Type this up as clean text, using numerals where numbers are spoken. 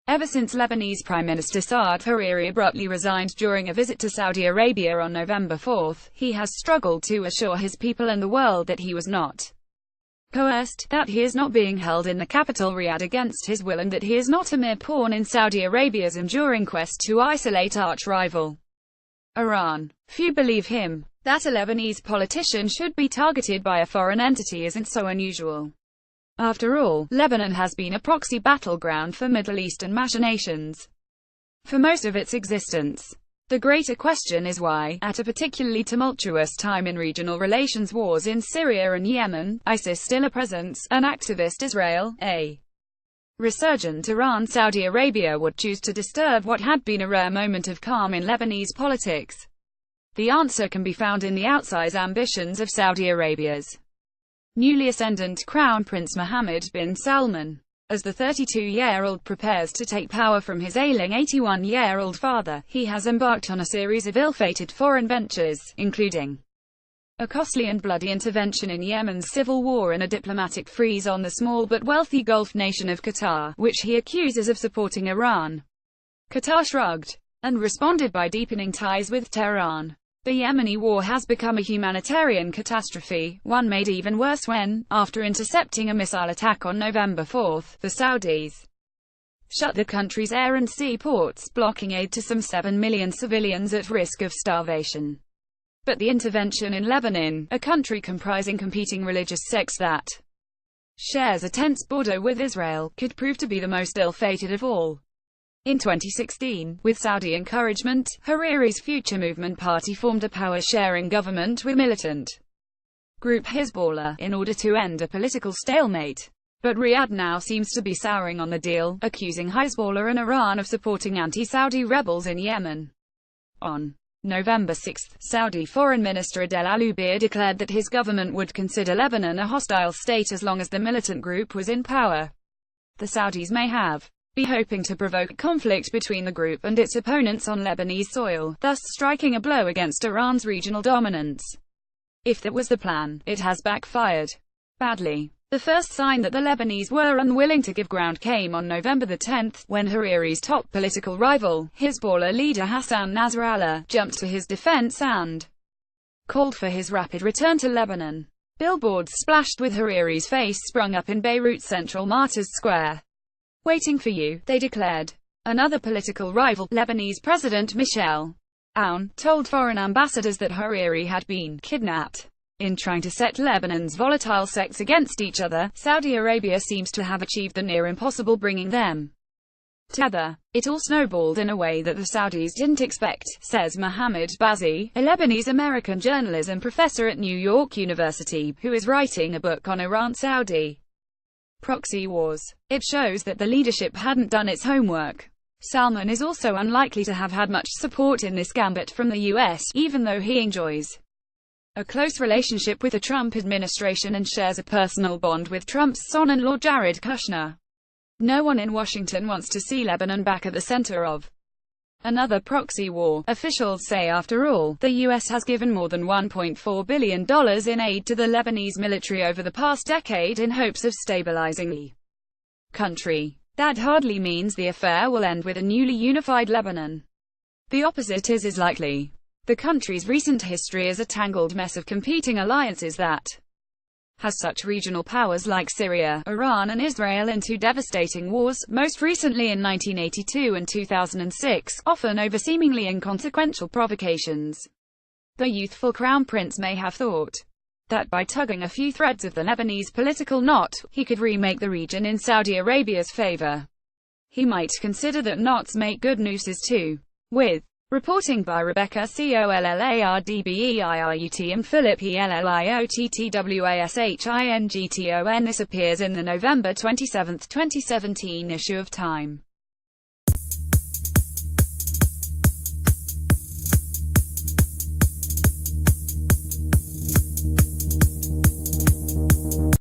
Ever since Lebanese Prime Minister Saad Hariri abruptly resigned during a visit to Saudi Arabia on November 4, he has struggled to assure his people and the world that he was not coerced, that he is not being held in the capital Riyadh against his will, and that he is not a mere pawn in Saudi Arabia's enduring quest to isolate arch-rival Iran. Few believe him. That a Lebanese politician should be targeted by a foreign entity isn't so unusual. After all, Lebanon has been a proxy battleground for Middle Eastern machinations for most of its existence. The greater question is why, at a particularly tumultuous time in regional relations, wars in Syria and Yemen, ISIS still a presence, an activist Israel, a resurgent Iran, Saudi Arabia would choose to disturb what had been a rare moment of calm in Lebanese politics. The answer can be found in the outsize ambitions of Saudi Arabia's newly ascendant Crown Prince Mohammed bin Salman. As the 32-year-old prepares to take power from his ailing 81-year-old father, he has embarked on a series of ill-fated foreign ventures, including a costly and bloody intervention in Yemen's civil war and a diplomatic freeze on the small but wealthy Gulf nation of Qatar, which he accuses of supporting Iran. Qatar shrugged and responded by deepening ties with Tehran. The Yemeni war has become a humanitarian catastrophe, one made even worse when, after intercepting a missile attack on November 4, the Saudis shut the country's air and sea ports, blocking aid to some 7 million civilians at risk of starvation. But the intervention in Lebanon, a country comprising competing religious sects that shares a tense border with Israel, could prove to be the most ill-fated of all. In 2016, with Saudi encouragement, Hariri's Future Movement Party formed a power-sharing government with militant group Hezbollah, in order to end a political stalemate. But Riyadh now seems to be souring on the deal, accusing Hezbollah and Iran of supporting anti-Saudi rebels in Yemen. On November 6, Saudi Foreign Minister Adel Al-Jubeir declared that his government would consider Lebanon a hostile state as long as the militant group was in power. The Saudis may have be hoping to provoke conflict between the group and its opponents on Lebanese soil, thus striking a blow against Iran's regional dominance. If that was the plan, it has backfired badly. The first sign that the Lebanese were unwilling to give ground came on November 10, when Hariri's top political rival, Hezbollah leader Hassan Nasrallah, jumped to his defense and called for his rapid return to Lebanon. Billboards splashed with Hariri's face sprung up in Beirut's central Martyrs Square. "Waiting for you," they declared. Another political rival, Lebanese President Michel Aoun, told foreign ambassadors that Hariri had been kidnapped. In trying to set Lebanon's volatile sects against each other, Saudi Arabia seems to have achieved the near impossible, bringing them together. It all snowballed in a way that the Saudis didn't expect, says Mohammed Bazi, a Lebanese-American journalism professor at New York University, who is writing a book on Iran-Saudi proxy wars. It shows that the leadership hadn't done its homework. Salman is also unlikely to have had much support in this gambit from the US, even though he enjoys a close relationship with the Trump administration and shares a personal bond with Trump's son-in-law Jared Kushner. No one in Washington wants to see Lebanon back at the center of another proxy war. Officials say, after all, the US has given more than $1.4 billion in aid to the Lebanese military over the past decade in hopes of stabilizing the country. That hardly means the affair will end with a newly unified Lebanon. The opposite is likely. The country's recent history is a tangled mess of competing alliances that has such regional powers like Syria, Iran and Israel into devastating wars, most recently in 1982 and 2006, often over seemingly inconsequential provocations. The youthful crown prince may have thought that by tugging a few threads of the Lebanese political knot, he could remake the region in Saudi Arabia's favor. He might consider that knots make good nooses too. With reporting by Rebecca Collardbeirut and Philip Elliottwashington. This appears in the November 27, 2017 issue of Time.